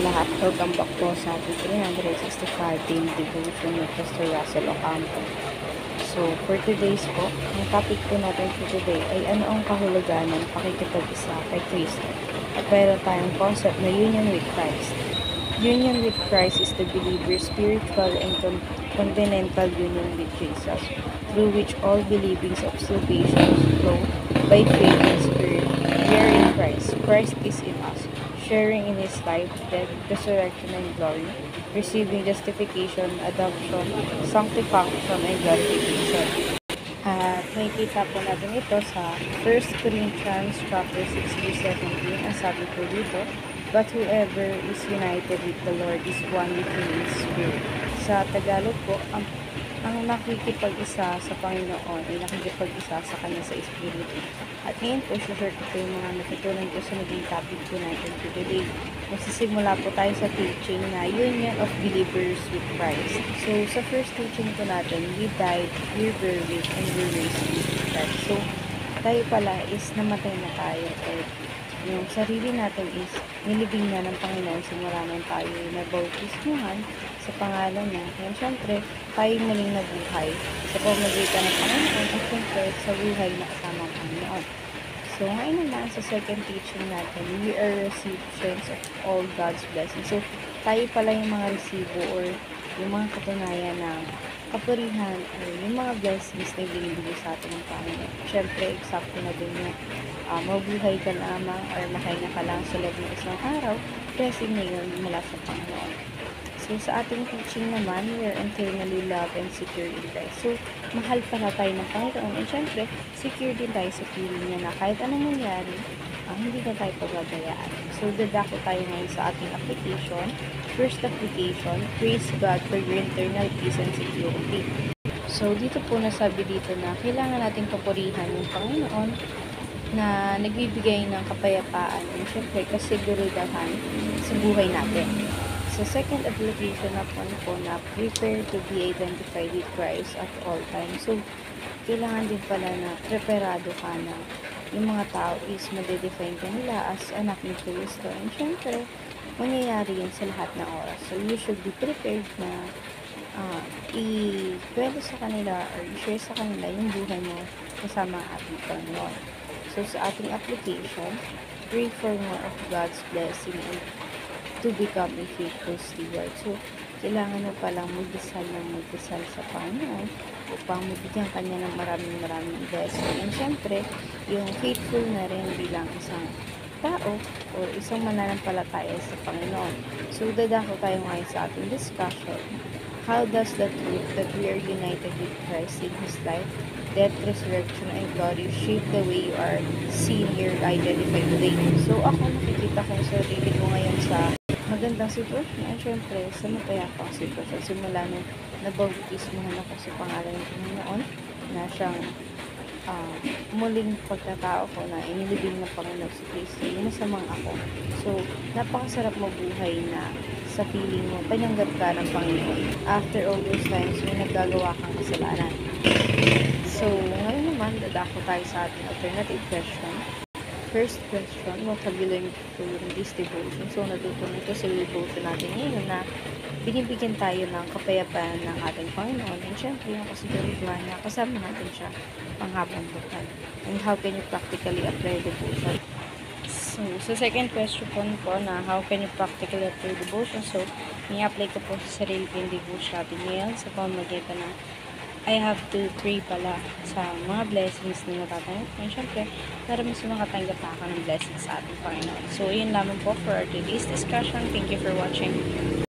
lahat. Welcome back po sa ating 365 daily devotion with Pastor Russell Ocampo. So, for today's po, ang topic po natin for today ay ano ang kahulugan ng pakikipag-isa kay Kristo. At mayroon tayong concept na union with Christ. Union with Christ is the believer's spiritual and covenantal union with Jesus, through which all believings of salvation flow by faith and spirit. We are in Christ. Christ is in us, sharing in His life, death, resurrection, and glory, receiving justification, adoption, sanctification, and glorification. At makikita po natin ito sa 1 Corinthians chapter 6 verse 17. Ang sabi po dito, "But whoever is united with the Lord is one with Him in spirit." Sa Tagalog po, ang nakikipag-isa sa Panginoon ay nakikipag-isa sa Kanya sa Espiritu. At ngayon po, share ko po yung mga natutunan ko sa naging topic po natin for today. Magsisimula po tayo sa teaching na Union of Believers with Christ. So, sa first teaching po natin, we died, we were buried, and we were raised with Christ. So, tayo pala is namatay na tayo. At yung sarili natin is nilibing na ng Panginoon simula nang tayo nabautismuhan sa pangalan niya. Yan, syempre, tayo muling nabuhay sa pamamagitan ng Panginoon at syempre sa buhay na kasama ang Panginoon. So, ngayon naman sa second teaching natin, we are recipients of all God's blessings. So, tayo pala yung mga resibo or yung mga katunayan ng kapurihan or yung mga blessings na binibigay sa atin ng Panginoon. Syempre, eksakto na din yung mabuhay ka lamang or makahinga ka lang sa loob ng isang araw, blessing na yun mula sa Panginoon. So, sa ating teaching naman, we are internally loved and secure in Christ. So, mahal pala tayo ng Panginoon. And syempre, secure din tayo sa piling niya na kahit anong mangyari, hindi na tayo pagbabayaan. So, dadako tayo ngayon sa ating application. First application, praise God for your internal peace and security. So, dito po nasabi dito na kailangan nating papurihan yung Panginoon na nagbibigay ng kapayapaan and syempre kasigurudahan sa buhay natin. So, second application na po na prepare to be identified with Christ at all times. So, kailangan din pala na preparado ka na yung mga tao is madedefine ka nila as anak ni Kristo. And syempre, mangyayari yun sa lahat ng oras. So, you should be prepared na i-kwento sa kanila or i-share sa kanila yung buhay mo kasama ang ating Panginoon. So, sa ating application, pray for more of God's blessing and to become a faithful steward. So, kailangan mo palang magdasal sa Panginoon upang mabigyan kanya ng maraming blessing. And syempre, yung faithful na rin bilang isang tao o isang mananampalataya sa Panginoon. So, dadako tayo ngayon sa ating discussion. How does the truth that we are united with Christ in His life, death, resurrection, and glory shape the way you are seen or identified today? So, ako nakikita ko sa sarili ko ngayon sa magandang sitwasyon. At syempre, sa mapayapang sitwasyon. Simula nung nabautismuhan ako sa pangalan ng Panginoon na siyang muling pagkatao ko na inilibing ng Panginoon si Kristo, yung masamang ako. So, napakasarap mabuhay na sa feeling mo, panyanggap ka ng Panginoon. After all those times, may naggagawa kang kasalanan. So, ngayon naman, dadako tayo sa ating alternative question. First question, what have you learned during this devotion? So, natutunan ito sa devotion natin ngayon na binibigyan tayo ng kapayapaan ng ating Panginoon. And syempre, yung kasiguraduhan na kasama natin siya panghabang buhay. And how can you practically apply devotion? So, sa second question po na how can you practically apply devotion? So, ni-apply ko po sa sarili ko yung devotion natin ngayon sa pamamagitan na I have to pray pala sa mga blessings na natatanggap ko. And syempre, para mas makatanggap ako ng blessings sa ating Panginoon. So, yun lamang po for our today's discussion. Thank you for watching.